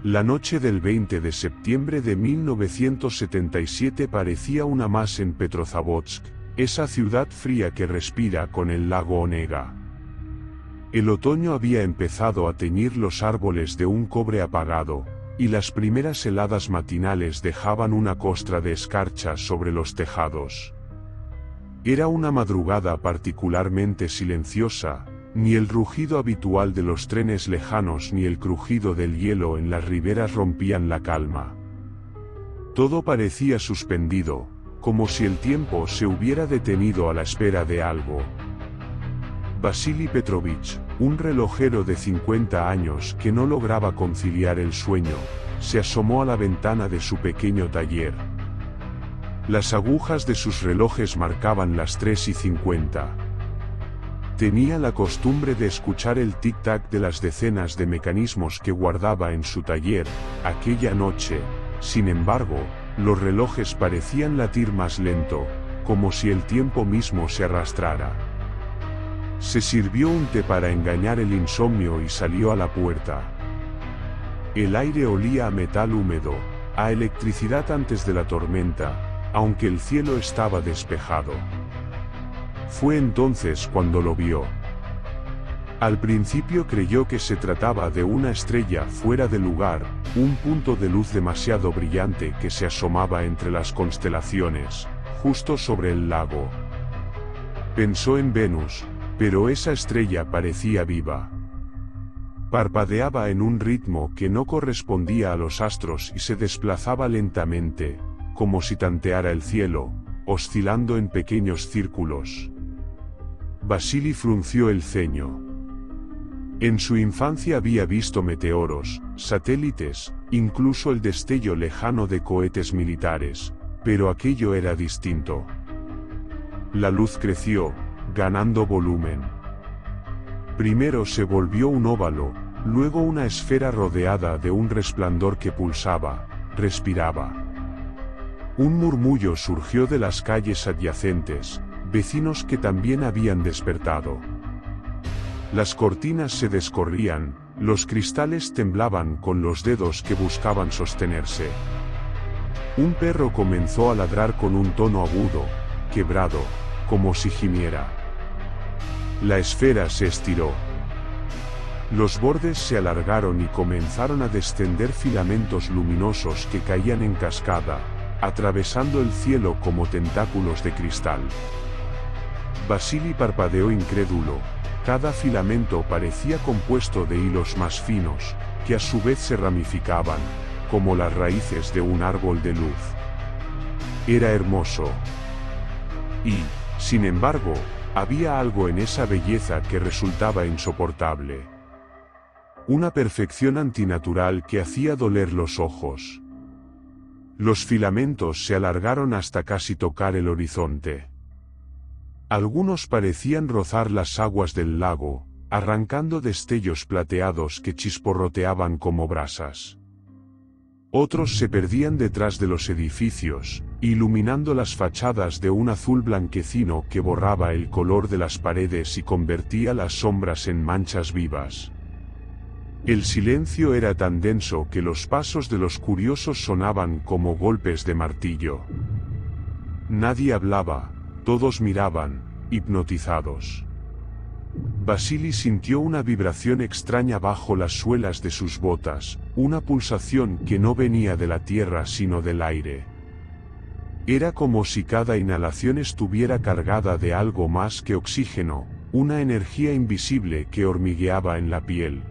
La noche del 20 de septiembre de 1977 parecía una más en Petrozavodsk, esa ciudad fría que respira con el lago Onega. El otoño había empezado a teñir los árboles de un cobre apagado, y las primeras heladas matinales dejaban una costra de escarcha sobre los tejados. Era una madrugada particularmente silenciosa. Ni el rugido habitual de los trenes lejanos ni el crujido del hielo en las riberas rompían la calma. Todo parecía suspendido, como si el tiempo se hubiera detenido a la espera de algo. Vasily Petrovich, un relojero de 50 años que no lograba conciliar el sueño, se asomó a la ventana de su pequeño taller. Las agujas de sus relojes marcaban las 3:50. Tenía la costumbre de escuchar el tic-tac de las decenas de mecanismos que guardaba en su taller. Aquella noche, sin embargo, los relojes parecían latir más lento, como si el tiempo mismo se arrastrara. Se sirvió un té para engañar el insomnio y salió a la puerta. El aire olía a metal húmedo, a electricidad antes de la tormenta, aunque el cielo estaba despejado. Fue entonces cuando lo vio. Al principio creyó que se trataba de una estrella fuera de lugar, un punto de luz demasiado brillante que se asomaba entre las constelaciones, justo sobre el lago. Pensó en Venus, pero esa estrella parecía viva. Parpadeaba en un ritmo que no correspondía a los astros y se desplazaba lentamente, como si tanteara el cielo, oscilando en pequeños círculos. Vasily frunció el ceño. En su infancia había visto meteoros, satélites, incluso el destello lejano de cohetes militares, pero aquello era distinto. La luz creció, ganando volumen. Primero se volvió un óvalo, luego una esfera rodeada de un resplandor que pulsaba, respiraba. Un murmullo surgió de las calles adyacentes, vecinos que también habían despertado. Las cortinas se descorrían, los cristales temblaban con los dedos que buscaban sostenerse. Un perro comenzó a ladrar con un tono agudo, quebrado, como si gimiera. La esfera se estiró. Los bordes se alargaron y comenzaron a descender filamentos luminosos que caían en cascada, atravesando el cielo como tentáculos de cristal. Vasily parpadeó incrédulo. Cada filamento parecía compuesto de hilos más finos, que a su vez se ramificaban, como las raíces de un árbol de luz. Era hermoso. Y, sin embargo, había algo en esa belleza que resultaba insoportable. Una perfección antinatural que hacía doler los ojos. Los filamentos se alargaron hasta casi tocar el horizonte. Algunos parecían rozar las aguas del lago, arrancando destellos plateados que chisporroteaban como brasas. Otros se perdían detrás de los edificios, iluminando las fachadas de un azul blanquecino que borraba el color de las paredes y convertía las sombras en manchas vivas. El silencio era tan denso que los pasos de los curiosos sonaban como golpes de martillo. Nadie hablaba. Todos miraban, hipnotizados. Vasily sintió una vibración extraña bajo las suelas de sus botas, una pulsación que no venía de la tierra sino del aire. Era como si cada inhalación estuviera cargada de algo más que oxígeno, una energía invisible que hormigueaba en la piel.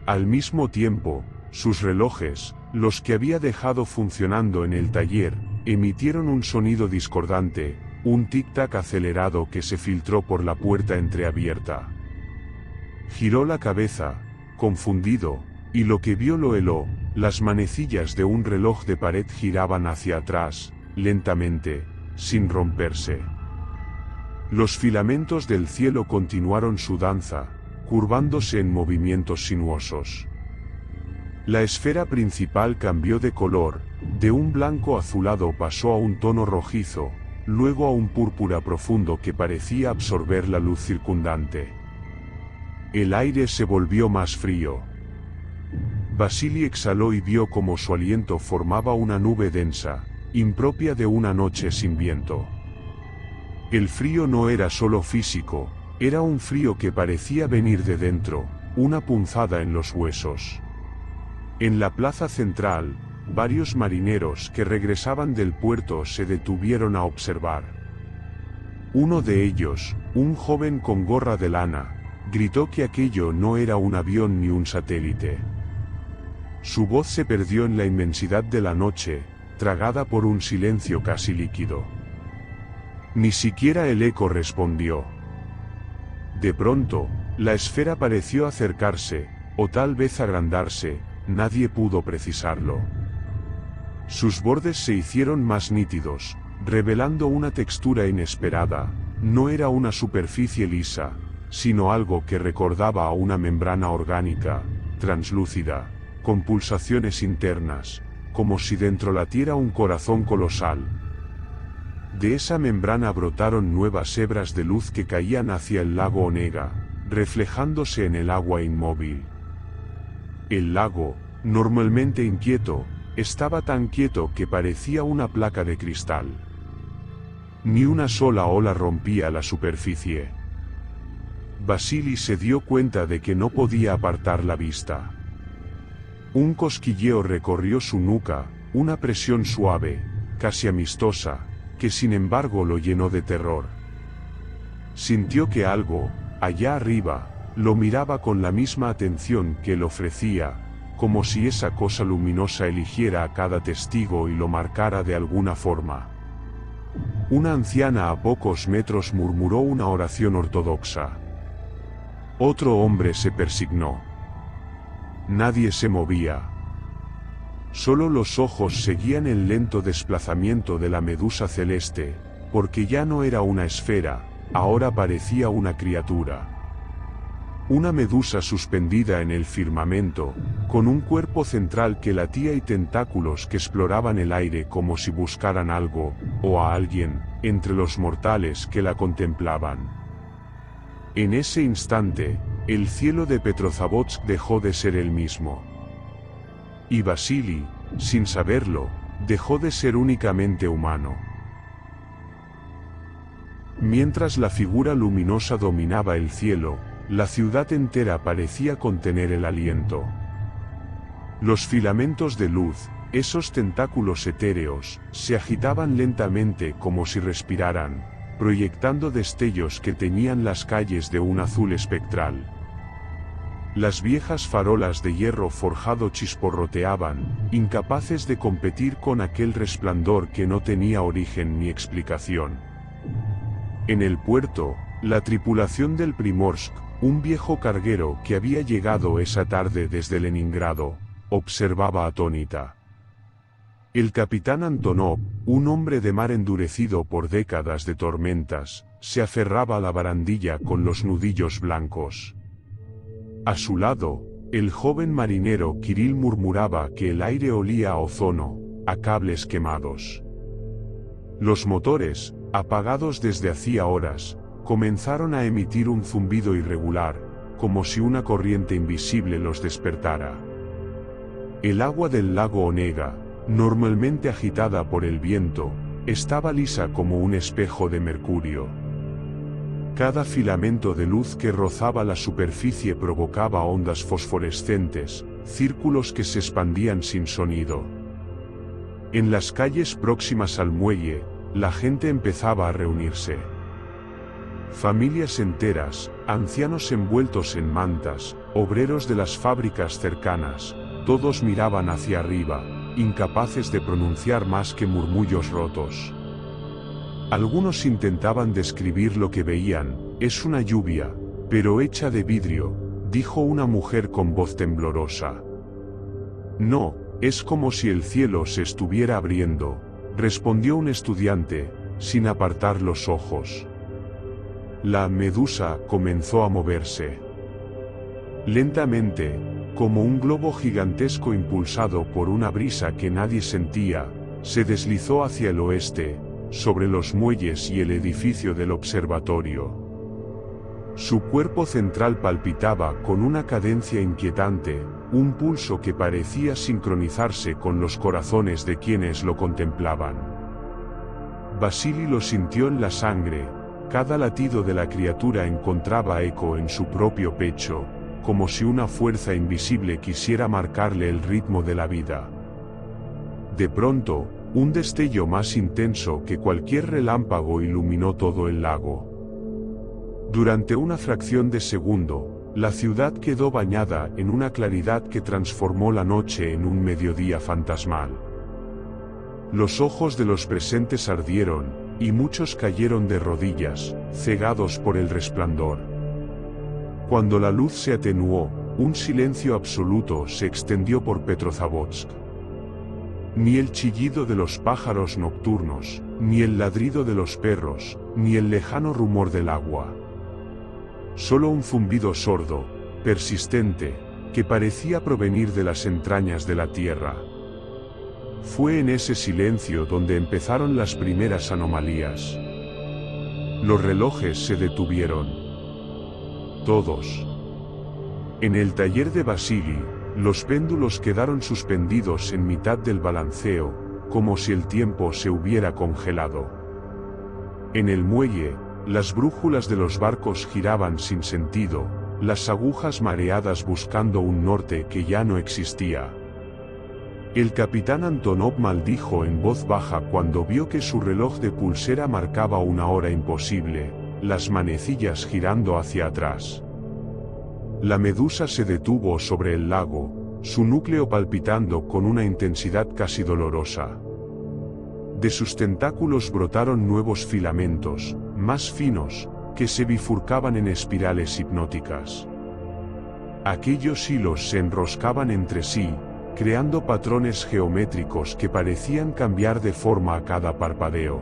Al mismo tiempo, sus relojes, los que había dejado funcionando en el taller, emitieron un sonido discordante, un tic-tac acelerado que se filtró por la puerta entreabierta. Giró la cabeza, confundido, y lo que vio lo heló. Las manecillas de un reloj de pared giraban hacia atrás, lentamente, sin romperse. Los filamentos del cielo continuaron su danza, curvándose en movimientos sinuosos. La esfera principal cambió de color, de un blanco azulado pasó a un tono rojizo, luego a un púrpura profundo que parecía absorber la luz circundante. El aire se volvió más frío. Vasili exhaló y vio cómo su aliento formaba una nube densa, impropia de una noche sin viento. El frío no era solo físico, era un frío que parecía venir de dentro, una punzada en los huesos. En la plaza central, varios marineros que regresaban del puerto se detuvieron a observar. Uno de ellos, un joven con gorra de lana, gritó que aquello no era un avión ni un satélite. Su voz se perdió en la inmensidad de la noche, tragada por un silencio casi líquido. Ni siquiera el eco respondió. De pronto, la esfera pareció acercarse, o tal vez agrandarse, nadie pudo precisarlo. Sus bordes se hicieron más nítidos, revelando una textura inesperada. No era una superficie lisa, sino algo que recordaba a una membrana orgánica, translúcida, con pulsaciones internas, como si dentro latiera un corazón colosal. De esa membrana brotaron nuevas hebras de luz que caían hacia el lago Onega, reflejándose en el agua inmóvil. El lago, normalmente inquieto, estaba tan quieto que parecía una placa de cristal. Ni una sola ola rompía la superficie. Vasili se dio cuenta de que no podía apartar la vista. Un cosquilleo recorrió su nuca, una presión suave, casi amistosa, que sin embargo lo llenó de terror. Sintió que algo, allá arriba, lo miraba con la misma atención que le ofrecía, como si esa cosa luminosa eligiera a cada testigo y lo marcara de alguna forma. Una anciana a pocos metros murmuró una oración ortodoxa. Otro hombre se persignó. Nadie se movía. Solo los ojos seguían el lento desplazamiento de la medusa celeste, porque ya no era una esfera, ahora parecía una criatura. Una medusa suspendida en el firmamento, con un cuerpo central que latía y tentáculos que exploraban el aire como si buscaran algo, o a alguien, entre los mortales que la contemplaban. En ese instante, el cielo de Petrozavodsk dejó de ser el mismo. Y Vasili, sin saberlo, dejó de ser únicamente humano. Mientras la figura luminosa dominaba el cielo, la ciudad entera parecía contener el aliento. Los filamentos de luz, esos tentáculos etéreos, se agitaban lentamente como si respiraran, proyectando destellos que teñían las calles de un azul espectral. Las viejas farolas de hierro forjado chisporroteaban, incapaces de competir con aquel resplandor que no tenía origen ni explicación. En el puerto, la tripulación del Primorsk, un viejo carguero que había llegado esa tarde desde Leningrado, observaba atónita. El capitán Antonov, un hombre de mar endurecido por décadas de tormentas, se aferraba a la barandilla con los nudillos blancos. A su lado, el joven marinero Kirill murmuraba que el aire olía a ozono, a cables quemados. Los motores, apagados desde hacía horas, comenzaron a emitir un zumbido irregular, como si una corriente invisible los despertara. El agua del lago Onega, normalmente agitada por el viento, estaba lisa como un espejo de mercurio. Cada filamento de luz que rozaba la superficie provocaba ondas fosforescentes, círculos que se expandían sin sonido. En las calles próximas al muelle, la gente empezaba a reunirse. Familias enteras, ancianos envueltos en mantas, obreros de las fábricas cercanas, todos miraban hacia arriba, incapaces de pronunciar más que murmullos rotos. Algunos intentaban describir lo que veían. Es una lluvia, pero hecha de vidrio, dijo una mujer con voz temblorosa. No, es como si el cielo se estuviera abriendo, respondió un estudiante, sin apartar los ojos. La medusa comenzó a moverse. Lentamente, como un globo gigantesco impulsado por una brisa que nadie sentía, se deslizó hacia el oeste, sobre los muelles y el edificio del observatorio. Su cuerpo central palpitaba con una cadencia inquietante, un pulso que parecía sincronizarse con los corazones de quienes lo contemplaban. Vasili lo sintió en la sangre, cada latido de la criatura encontraba eco en su propio pecho, como si una fuerza invisible quisiera marcarle el ritmo de la vida. De pronto, un destello más intenso que cualquier relámpago iluminó todo el lago. Durante una fracción de segundo, la ciudad quedó bañada en una claridad que transformó la noche en un mediodía fantasmal. Los ojos de los presentes ardieron, y muchos cayeron de rodillas, cegados por el resplandor. Cuando la luz se atenuó, un silencio absoluto se extendió por Petrozavodsk. Ni el chillido de los pájaros nocturnos, ni el ladrido de los perros, ni el lejano rumor del agua. Solo un zumbido sordo, persistente, que parecía provenir de las entrañas de la tierra. Fue en ese silencio donde empezaron las primeras anomalías. Los relojes se detuvieron. Todos. En el taller de Vasili, los péndulos quedaron suspendidos en mitad del balanceo, como si el tiempo se hubiera congelado. En el muelle, las brújulas de los barcos giraban sin sentido, las agujas mareadas buscando un norte que ya no existía. El capitán Antonov maldijo en voz baja cuando vio que su reloj de pulsera marcaba una hora imposible, las manecillas girando hacia atrás. La Medusa se detuvo sobre el lago, su núcleo palpitando con una intensidad casi dolorosa. De sus tentáculos brotaron nuevos filamentos, más finos, que se bifurcaban en espirales hipnóticas. Aquellos hilos se enroscaban entre sí, creando patrones geométricos que parecían cambiar de forma a cada parpadeo.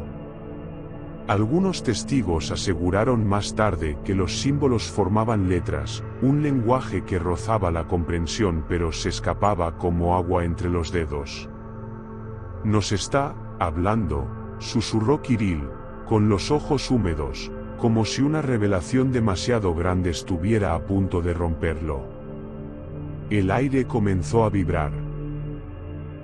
Algunos testigos aseguraron más tarde que los símbolos formaban letras, un lenguaje que rozaba la comprensión pero se escapaba como agua entre los dedos. «Nos está hablando», susurró Kirill, con los ojos húmedos, como si una revelación demasiado grande estuviera a punto de romperlo. El aire comenzó a vibrar.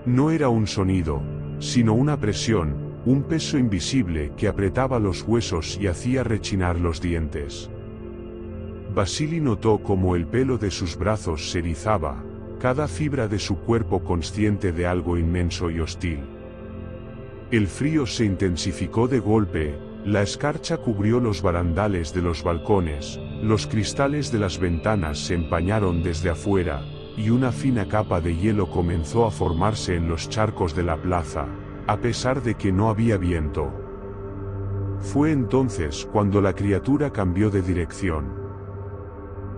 No era un sonido, sino una presión, un peso invisible que apretaba los huesos y hacía rechinar los dientes. Vasili notó cómo el pelo de sus brazos se erizaba, cada fibra de su cuerpo consciente de algo inmenso y hostil. El frío se intensificó de golpe, la escarcha cubrió los barandales de los balcones, los cristales de las ventanas se empañaron desde afuera, y una fina capa de hielo comenzó a formarse en los charcos de la plaza, a pesar de que no había viento. Fue entonces cuando la criatura cambió de dirección.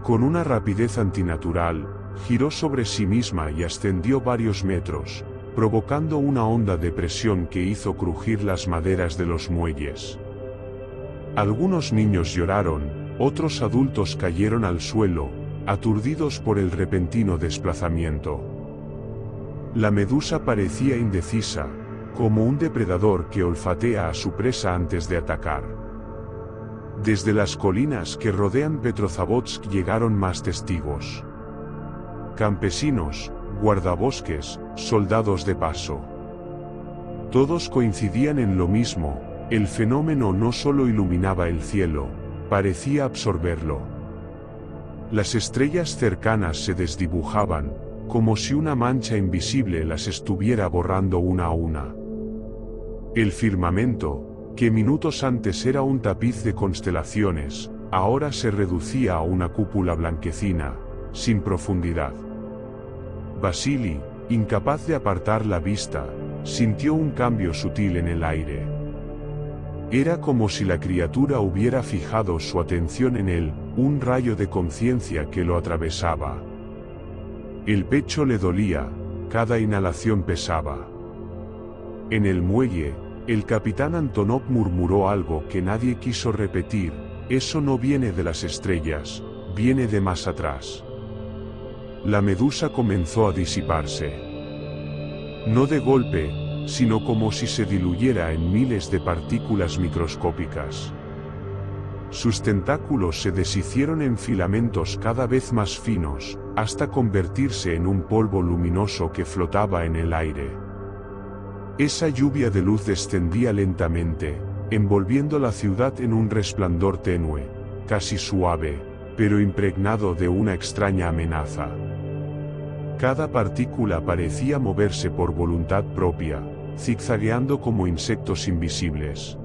Con una rapidez antinatural, giró sobre sí misma y ascendió varios metros, provocando una onda de presión que hizo crujir las maderas de los muelles. Algunos niños lloraron, otros adultos cayeron al suelo, aturdidos por el repentino desplazamiento. La Medusa parecía indecisa, como un depredador que olfatea a su presa antes de atacar. Desde las colinas que rodean Petrozavodsk llegaron más testigos. Campesinos, guardabosques, soldados de paso. Todos coincidían en lo mismo, el fenómeno no solo iluminaba el cielo, parecía absorberlo. Las estrellas cercanas se desdibujaban, como si una mancha invisible las estuviera borrando una a una. El firmamento, que minutos antes era un tapiz de constelaciones, ahora se reducía a una cúpula blanquecina, sin profundidad. Vasili, incapaz de apartar la vista, sintió un cambio sutil en el aire. Era como si la criatura hubiera fijado su atención en él, un rayo de conciencia que lo atravesaba. El pecho le dolía, cada inhalación pesaba. En el muelle, el capitán Antonov murmuró algo que nadie quiso repetir: «Eso no viene de las estrellas, viene de más atrás». La Medusa comenzó a disiparse. No de golpe, sino como si se diluyera en miles de partículas microscópicas. Sus tentáculos se deshicieron en filamentos cada vez más finos, hasta convertirse en un polvo luminoso que flotaba en el aire. Esa lluvia de luz descendía lentamente, envolviendo la ciudad en un resplandor tenue, casi suave, pero impregnado de una extraña amenaza. Cada partícula parecía moverse por voluntad propia, zigzagueando como insectos invisibles.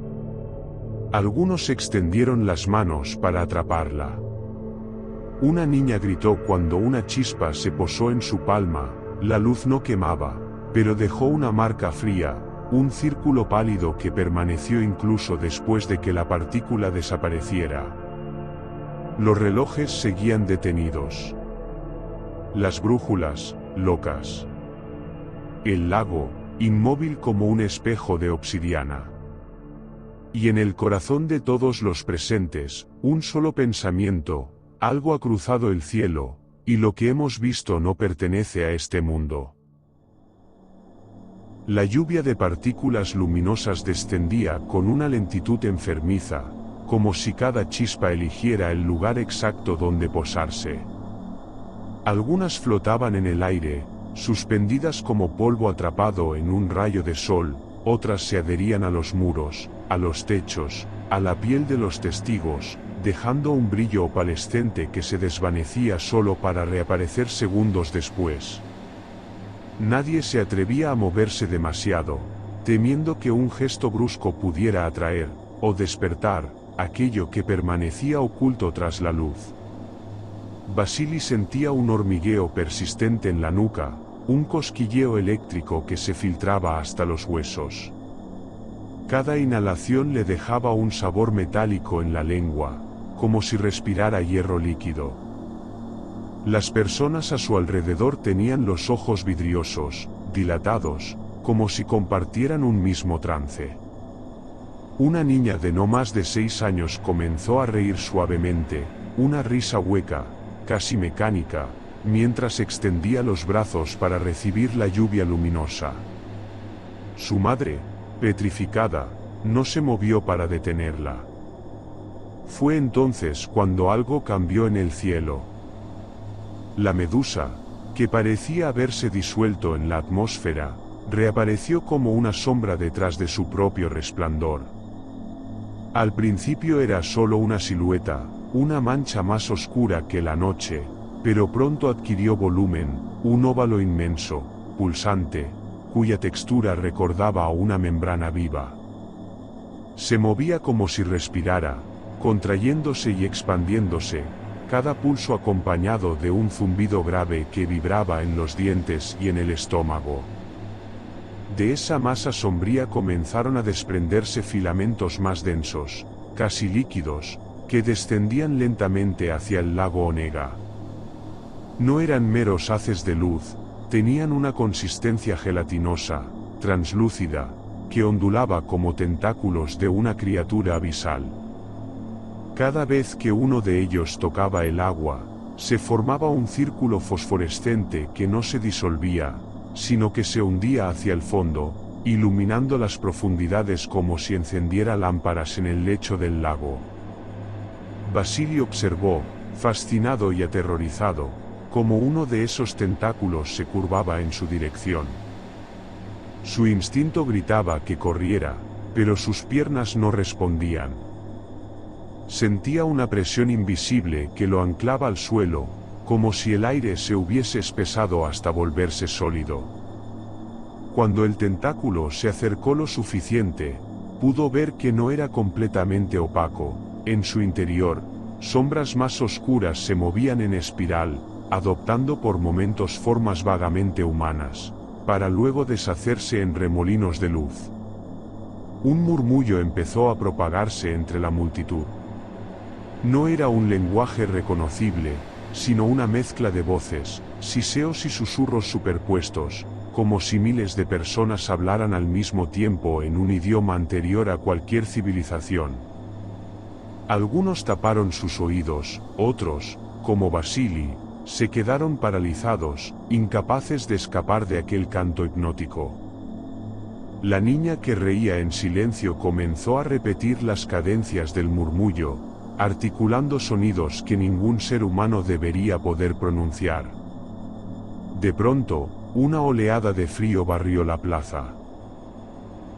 Algunos extendieron las manos para atraparla. Una niña gritó cuando una chispa se posó en su palma. La luz no quemaba, pero dejó una marca fría, un círculo pálido que permaneció incluso después de que la partícula desapareciera. Los relojes seguían detenidos. Las brújulas, locas. El lago, inmóvil como un espejo de obsidiana. Y en el corazón de todos los presentes, un solo pensamiento: algo ha cruzado el cielo, y lo que hemos visto no pertenece a este mundo. La lluvia de partículas luminosas descendía con una lentitud enfermiza, como si cada chispa eligiera el lugar exacto donde posarse. Algunas flotaban en el aire, suspendidas como polvo atrapado en un rayo de sol, otras se adherían a los muros, a los techos, a la piel de los testigos, dejando un brillo opalescente que se desvanecía solo para reaparecer segundos después. Nadie se atrevía a moverse demasiado, temiendo que un gesto brusco pudiera atraer, o despertar, aquello que permanecía oculto tras la luz. Vasili sentía un hormigueo persistente en la nuca, un cosquilleo eléctrico que se filtraba hasta los huesos. Cada inhalación le dejaba un sabor metálico en la lengua, como si respirara hierro líquido. Las personas a su alrededor tenían los ojos vidriosos, dilatados, como si compartieran un mismo trance. Una niña de no más de 6 años comenzó a reír suavemente, una risa hueca, casi mecánica, mientras extendía los brazos para recibir la lluvia luminosa. Su madre, petrificada, no se movió para detenerla. Fue entonces cuando algo cambió en el cielo. La medusa, que parecía haberse disuelto en la atmósfera, reapareció como una sombra detrás de su propio resplandor. Al principio era solo una silueta, una mancha más oscura que la noche, pero pronto adquirió volumen, un óvalo inmenso, pulsante, cuya textura recordaba a una membrana viva. Se movía como si respirara, contrayéndose y expandiéndose, cada pulso acompañado de un zumbido grave que vibraba en los dientes y en el estómago. De esa masa sombría comenzaron a desprenderse filamentos más densos, casi líquidos, que descendían lentamente hacia el lago Onega. No eran meros haces de luz, tenían una consistencia gelatinosa, translúcida, que ondulaba como tentáculos de una criatura abisal. Cada vez que uno de ellos tocaba el agua, se formaba un círculo fosforescente que no se disolvía, sino que se hundía hacia el fondo, iluminando las profundidades como si encendiera lámparas en el lecho del lago. Vasili observó, fascinado y aterrorizado, como uno de esos tentáculos se curvaba en su dirección. Su instinto gritaba que corriera, pero sus piernas no respondían. Sentía una presión invisible que lo anclaba al suelo, como si el aire se hubiese espesado hasta volverse sólido. Cuando el tentáculo se acercó lo suficiente, pudo ver que no era completamente opaco. En su interior, sombras más oscuras se movían en espiral, adoptando por momentos formas vagamente humanas, para luego deshacerse en remolinos de luz. Un murmullo empezó a propagarse entre la multitud. No era un lenguaje reconocible, sino una mezcla de voces, siseos y susurros superpuestos, como si miles de personas hablaran al mismo tiempo en un idioma anterior a cualquier civilización. Algunos taparon sus oídos, otros, como Vasili, se quedaron paralizados, incapaces de escapar de aquel canto hipnótico. La niña que reía en silencio comenzó a repetir las cadencias del murmullo, articulando sonidos que ningún ser humano debería poder pronunciar. De pronto, una oleada de frío barrió la plaza.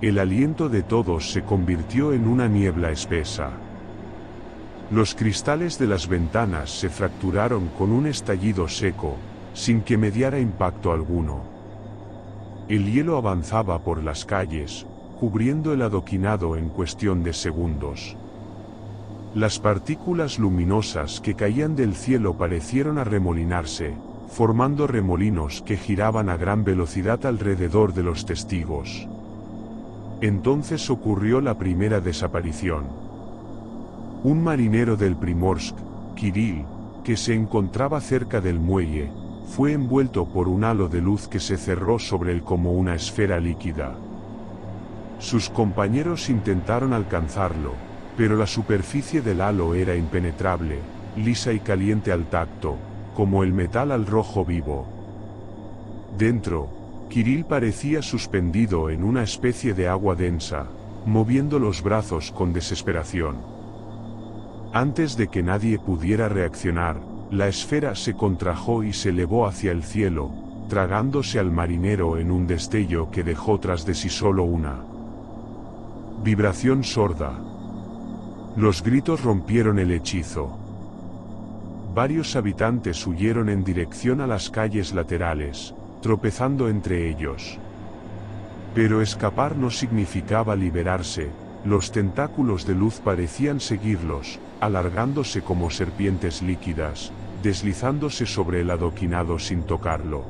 El aliento de todos se convirtió en una niebla espesa. Los cristales de las ventanas se fracturaron con un estallido seco, sin que mediara impacto alguno. El hielo avanzaba por las calles, cubriendo el adoquinado en cuestión de segundos. Las partículas luminosas que caían del cielo parecieron arremolinarse, formando remolinos que giraban a gran velocidad alrededor de los testigos. Entonces ocurrió la primera desaparición. Un marinero del Primorsk, Kirill, que se encontraba cerca del muelle, fue envuelto por un halo de luz que se cerró sobre él como una esfera líquida. Sus compañeros intentaron alcanzarlo, pero la superficie del halo era impenetrable, lisa y caliente al tacto, como el metal al rojo vivo. Dentro, Kirill parecía suspendido en una especie de agua densa, moviendo los brazos con desesperación. Antes de que nadie pudiera reaccionar, la esfera se contrajo y se elevó hacia el cielo, tragándose al marinero en un destello que dejó tras de sí solo una vibración sorda. Los gritos rompieron el hechizo. Varios habitantes huyeron en dirección a las calles laterales, tropezando entre ellos. Pero escapar no significaba liberarse, los tentáculos de luz parecían seguirlos, alargándose como serpientes líquidas, deslizándose sobre el adoquinado sin tocarlo.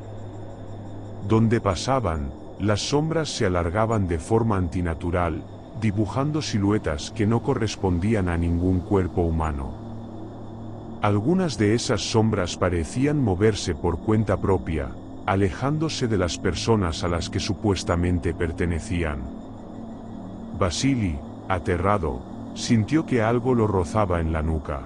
Donde pasaban, las sombras se alargaban de forma antinatural, dibujando siluetas que no correspondían a ningún cuerpo humano. Algunas de esas sombras parecían moverse por cuenta propia, alejándose de las personas a las que supuestamente pertenecían. Vasily, aterrado, sintió que algo lo rozaba en la nuca.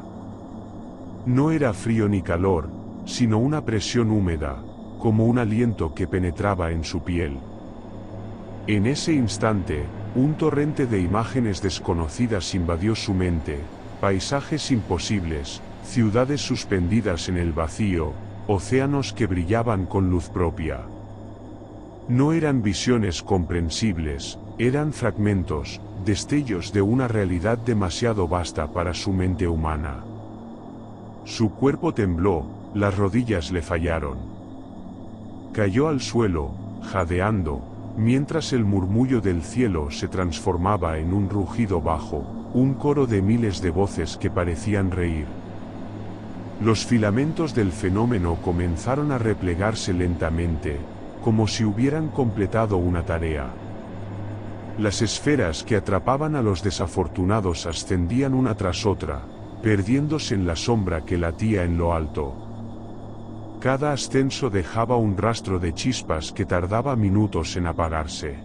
No era frío ni calor, sino una presión húmeda, como un aliento que penetraba en su piel. En ese instante, un torrente de imágenes desconocidas invadió su mente, paisajes imposibles, ciudades suspendidas en el vacío, océanos que brillaban con luz propia. No eran visiones comprensibles, eran fragmentos, destellos de una realidad demasiado vasta para su mente humana. Su cuerpo tembló, las rodillas le fallaron. Cayó al suelo, jadeando, mientras el murmullo del cielo se transformaba en un rugido bajo, un coro de miles de voces que parecían reír. Los filamentos del fenómeno comenzaron a replegarse lentamente, como si hubieran completado una tarea. Las esferas que atrapaban a los desafortunados ascendían una tras otra, perdiéndose en la sombra que latía en lo alto. Cada ascenso dejaba un rastro de chispas que tardaba minutos en apagarse.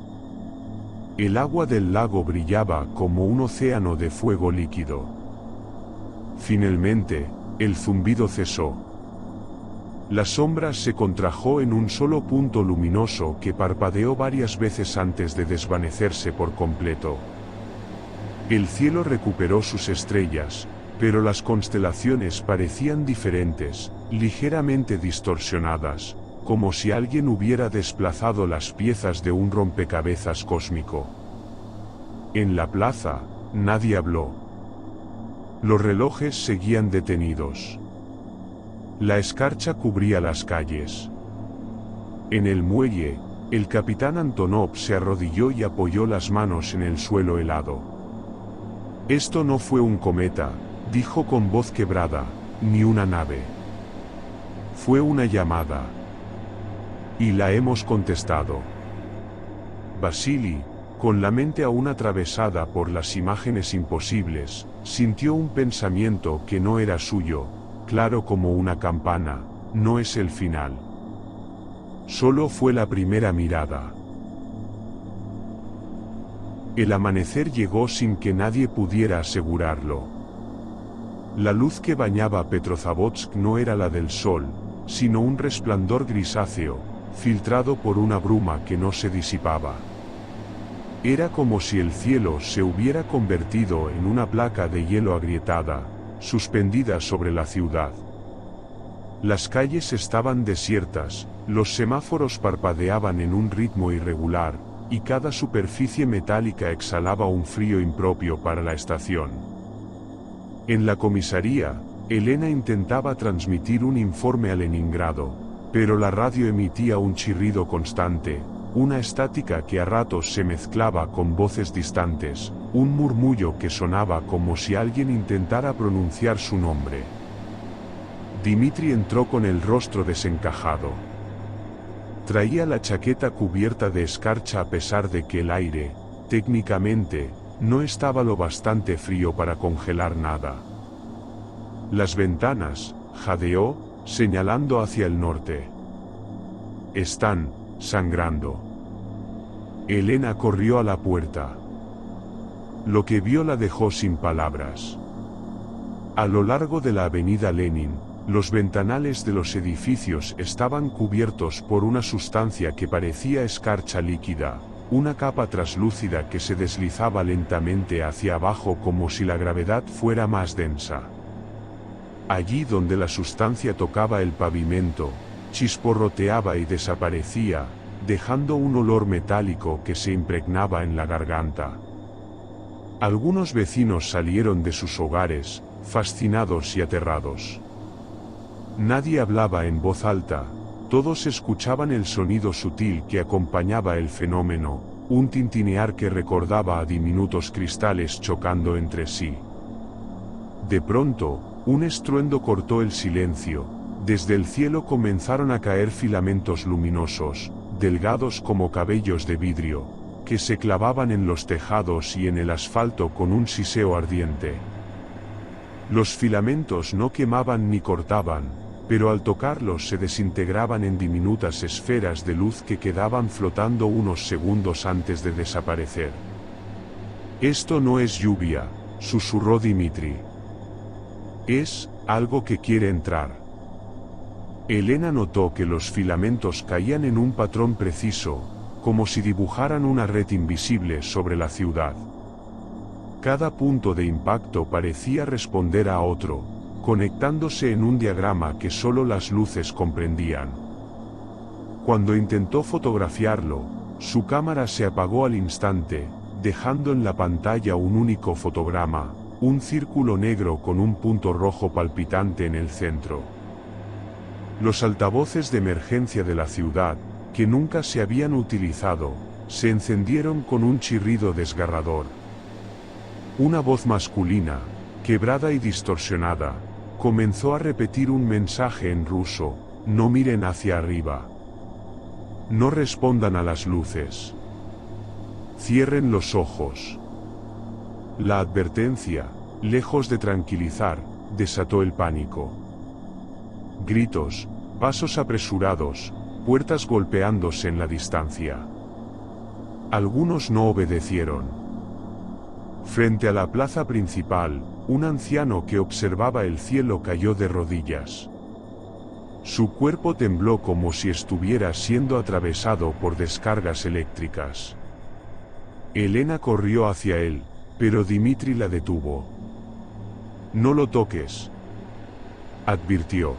El agua del lago brillaba como un océano de fuego líquido. Finalmente, el zumbido cesó. La sombra se contrajo en un solo punto luminoso que parpadeó varias veces antes de desvanecerse por completo. El cielo recuperó sus estrellas, pero las constelaciones parecían diferentes, ligeramente distorsionadas, como si alguien hubiera desplazado las piezas de un rompecabezas cósmico. En la plaza, nadie habló. Los relojes seguían detenidos. La escarcha cubría las calles. En el muelle, el capitán Antonov se arrodilló y apoyó las manos en el suelo helado. Esto no fue un cometa, dijo con voz quebrada, ni una nave. Fue una llamada. Y la hemos contestado. Vasily, con la mente aún atravesada por las imágenes imposibles, sintió un pensamiento que no era suyo, claro como una campana: no es el final. Solo fue la primera mirada. El amanecer llegó sin que nadie pudiera asegurarlo. La luz que bañaba Petrozavodsk no era la del sol, sino un resplandor grisáceo, filtrado por una bruma que no se disipaba. Era como si el cielo se hubiera convertido en una placa de hielo agrietada, suspendida sobre la ciudad. Las calles estaban desiertas, los semáforos parpadeaban en un ritmo irregular, y cada superficie metálica exhalaba un frío impropio para la estación. En la comisaría, Elena intentaba transmitir un informe a Leningrado, pero la radio emitía un chirrido constante, una estática que a ratos se mezclaba con voces distantes, un murmullo que sonaba como si alguien intentara pronunciar su nombre. Dmitri entró con el rostro desencajado. Traía la chaqueta cubierta de escarcha a pesar de que el aire, técnicamente, no estaba lo bastante frío para congelar nada. Las ventanas, jadeó, señalando hacia el norte. Están sangrando. Elena corrió a la puerta. Lo que vio la dejó sin palabras. A lo largo de la avenida Lenin, los ventanales de los edificios estaban cubiertos por una sustancia que parecía escarcha líquida, una capa traslúcida que se deslizaba lentamente hacia abajo como si la gravedad fuera más densa. Allí donde la sustancia tocaba el pavimento, chisporroteaba y desaparecía, dejando un olor metálico que se impregnaba en la garganta. Algunos vecinos salieron de sus hogares, fascinados y aterrados. Nadie hablaba en voz alta, todos escuchaban el sonido sutil que acompañaba el fenómeno, un tintinear que recordaba a diminutos cristales chocando entre sí. De pronto, un estruendo cortó el silencio, desde el cielo comenzaron a caer filamentos luminosos, delgados como cabellos de vidrio, que se clavaban en los tejados y en el asfalto con un siseo ardiente. Los filamentos no quemaban ni cortaban, pero al tocarlos se desintegraban en diminutas esferas de luz que quedaban flotando unos segundos antes de desaparecer. «Esto no es lluvia», susurró Dmitri. «Es algo que quiere entrar». Elena notó que los filamentos caían en un patrón preciso, como si dibujaran una red invisible sobre la ciudad. Cada punto de impacto parecía responder a otro, conectándose en un diagrama que solo las luces comprendían. Cuando intentó fotografiarlo, su cámara se apagó al instante, dejando en la pantalla un único fotograma, un círculo negro con un punto rojo palpitante en el centro. Los altavoces de emergencia de la ciudad, que nunca se habían utilizado, se encendieron con un chirrido desgarrador. Una voz masculina, quebrada y distorsionada, comenzó a repetir un mensaje en ruso: «No miren hacia arriba. No respondan a las luces. Cierren los ojos». La advertencia, lejos de tranquilizar, desató el pánico. Gritos, pasos apresurados, puertas golpeándose en la distancia. Algunos no obedecieron. Frente a la plaza principal, un anciano que observaba el cielo cayó de rodillas. Su cuerpo tembló como si estuviera siendo atravesado por descargas eléctricas. Elena corrió hacia él, pero Dmitri la detuvo. «No lo toques», advirtió.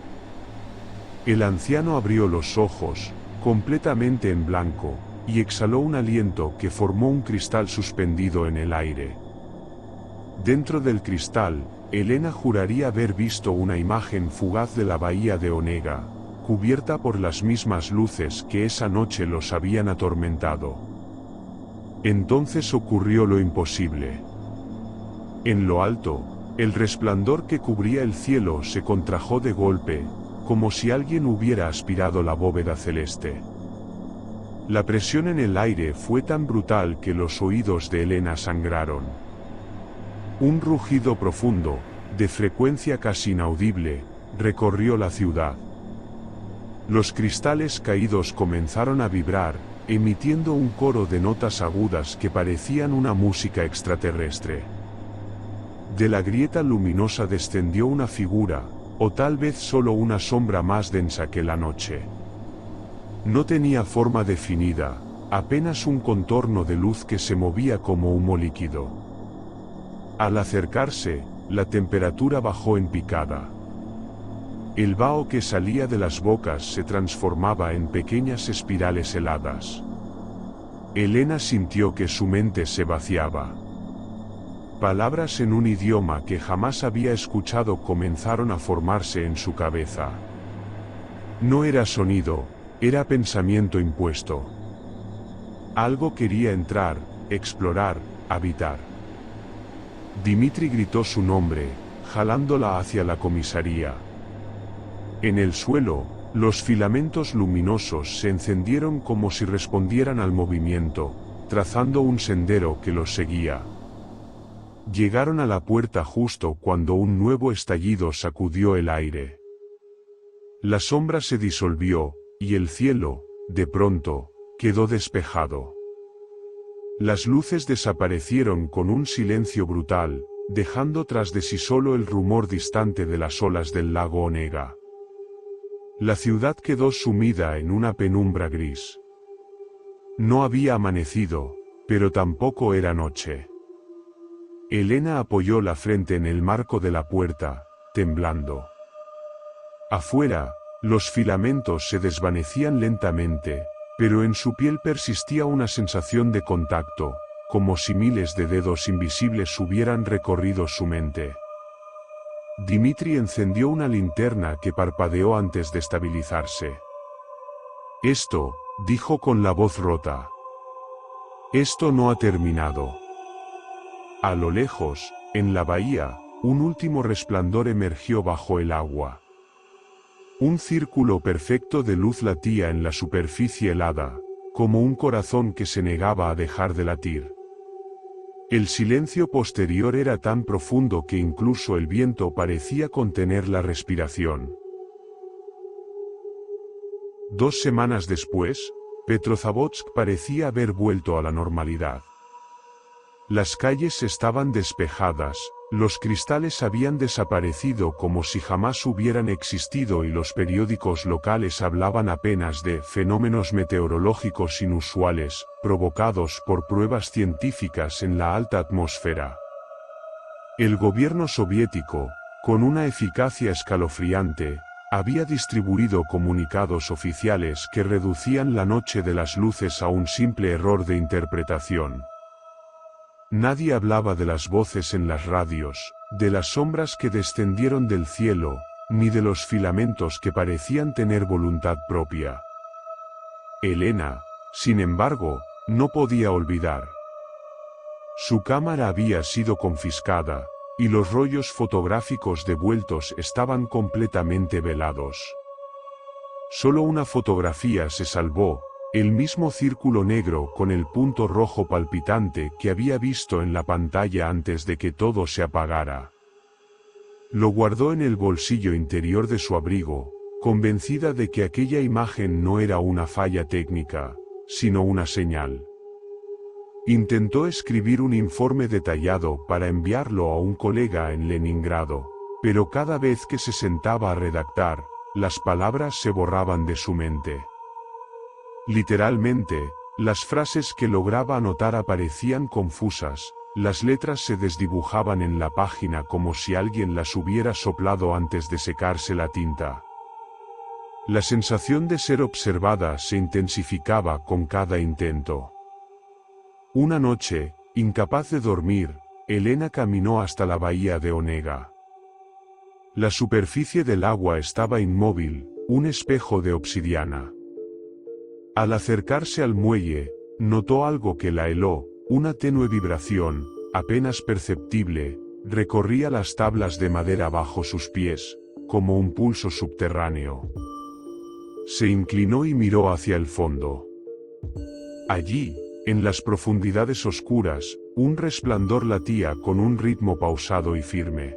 El anciano abrió los ojos, completamente en blanco, y exhaló un aliento que formó un cristal suspendido en el aire. Dentro del cristal, Elena juraría haber visto una imagen fugaz de la bahía de Onega, cubierta por las mismas luces que esa noche los habían atormentado. Entonces ocurrió lo imposible. En lo alto, el resplandor que cubría el cielo se contrajo de golpe, como si alguien hubiera aspirado la bóveda celeste. La presión en el aire fue tan brutal que los oídos de Elena sangraron. Un rugido profundo, de frecuencia casi inaudible, recorrió la ciudad. Los cristales caídos comenzaron a vibrar, emitiendo un coro de notas agudas que parecían una música extraterrestre. De la grieta luminosa descendió una figura, o tal vez solo una sombra más densa que la noche. No tenía forma definida, apenas un contorno de luz que se movía como humo líquido. Al acercarse, la temperatura bajó en picada. El vaho que salía de las bocas se transformaba en pequeñas espirales heladas. Elena sintió que su mente se vaciaba. Palabras en un idioma que jamás había escuchado comenzaron a formarse en su cabeza. No era sonido, era pensamiento impuesto. Algo quería entrar, explorar, habitar. Dimitri gritó su nombre, jalándola hacia la comisaría. En el suelo, los filamentos luminosos se encendieron como si respondieran al movimiento, trazando un sendero que los seguía. Llegaron a la puerta justo cuando un nuevo estallido sacudió el aire. La sombra se disolvió, y el cielo, de pronto, quedó despejado. Las luces desaparecieron con un silencio brutal, dejando tras de sí solo el rumor distante de las olas del lago Onega. La ciudad quedó sumida en una penumbra gris. No había amanecido, pero tampoco era noche. Elena apoyó la frente en el marco de la puerta, temblando. Afuera, los filamentos se desvanecían lentamente, pero en su piel persistía una sensación de contacto, como si miles de dedos invisibles hubieran recorrido su mente. Dimitri encendió una linterna que parpadeó antes de estabilizarse. «Esto», dijo con la voz rota. «Esto no ha terminado». A lo lejos, en la bahía, un último resplandor emergió bajo el agua. Un círculo perfecto de luz latía en la superficie helada, como un corazón que se negaba a dejar de latir. El silencio posterior era tan profundo que incluso el viento parecía contener la respiración. 2 semanas después, Petrozavodsk parecía haber vuelto a la normalidad. Las calles estaban despejadas, los cristales habían desaparecido como si jamás hubieran existido y los periódicos locales hablaban apenas de fenómenos meteorológicos inusuales, provocados por pruebas científicas en la alta atmósfera. El gobierno soviético, con una eficacia escalofriante, había distribuido comunicados oficiales que reducían la noche de las luces a un simple error de interpretación. Nadie hablaba de las voces en las radios, de las sombras que descendieron del cielo, ni de los filamentos que parecían tener voluntad propia. Elena, sin embargo, no podía olvidar. Su cámara había sido confiscada, y los rollos fotográficos devueltos estaban completamente velados. Solo una fotografía se salvó, el mismo círculo negro con el punto rojo palpitante que había visto en la pantalla antes de que todo se apagara. Lo guardó en el bolsillo interior de su abrigo, convencida de que aquella imagen no era una falla técnica, sino una señal. Intentó escribir un informe detallado para enviarlo a un colega en Leningrado, pero cada vez que se sentaba a redactar, las palabras se borraban de su mente. Literalmente, las frases que lograba anotar aparecían confusas, las letras se desdibujaban en la página como si alguien las hubiera soplado antes de secarse la tinta. La sensación de ser observada se intensificaba con cada intento. Una noche, incapaz de dormir, Elena caminó hasta la bahía de Onega. La superficie del agua estaba inmóvil, un espejo de obsidiana. Al acercarse al muelle, notó algo que la heló, una tenue vibración, apenas perceptible, recorría las tablas de madera bajo sus pies, como un pulso subterráneo. Se inclinó y miró hacia el fondo. Allí, en las profundidades oscuras, un resplandor latía con un ritmo pausado y firme.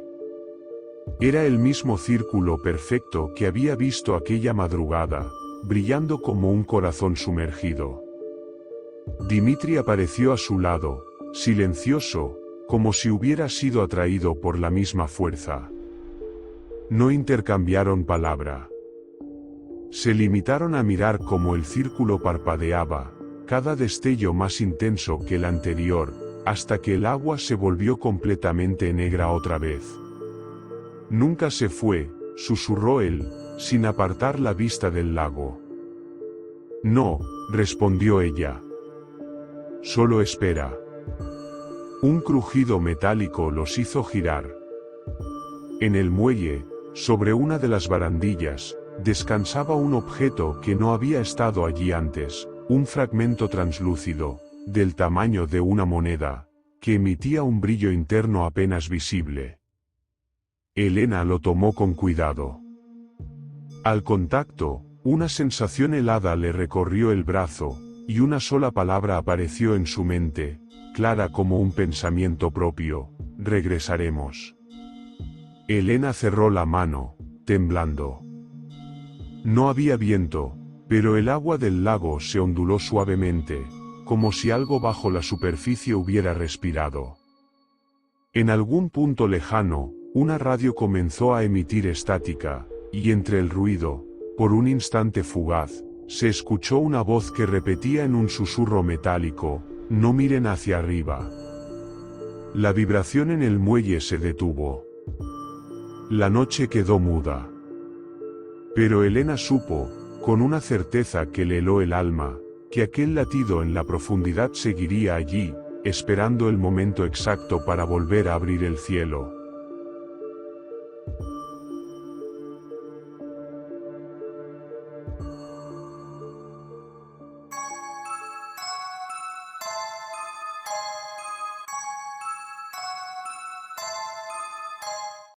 Era el mismo círculo perfecto que había visto aquella madrugada, brillando como un corazón sumergido. Dimitri apareció a su lado, silencioso, como si hubiera sido atraído por la misma fuerza. No intercambiaron palabra. Se limitaron a mirar cómo el círculo parpadeaba, cada destello más intenso que el anterior, hasta que el agua se volvió completamente negra otra vez. Nunca se fue, susurró él, sin apartar la vista del lago. No, respondió ella. Solo espera. Un crujido metálico los hizo girar. En el muelle, sobre una de las barandillas, descansaba un objeto que no había estado allí antes, un fragmento translúcido, del tamaño de una moneda, que emitía un brillo interno apenas visible. Elena lo tomó con cuidado. Al contacto, una sensación helada le recorrió el brazo, y una sola palabra apareció en su mente, clara como un pensamiento propio: regresaremos. Elena cerró la mano, temblando. No había viento, pero el agua del lago se onduló suavemente, como si algo bajo la superficie hubiera respirado. En algún punto lejano, una radio comenzó a emitir estática, y entre el ruido, por un instante fugaz, se escuchó una voz que repetía en un susurro metálico: no miren hacia arriba. La vibración en el muelle se detuvo. La noche quedó muda. Pero Elena supo, con una certeza que le heló el alma, que aquel latido en la profundidad seguiría allí, esperando el momento exacto para volver a abrir el cielo.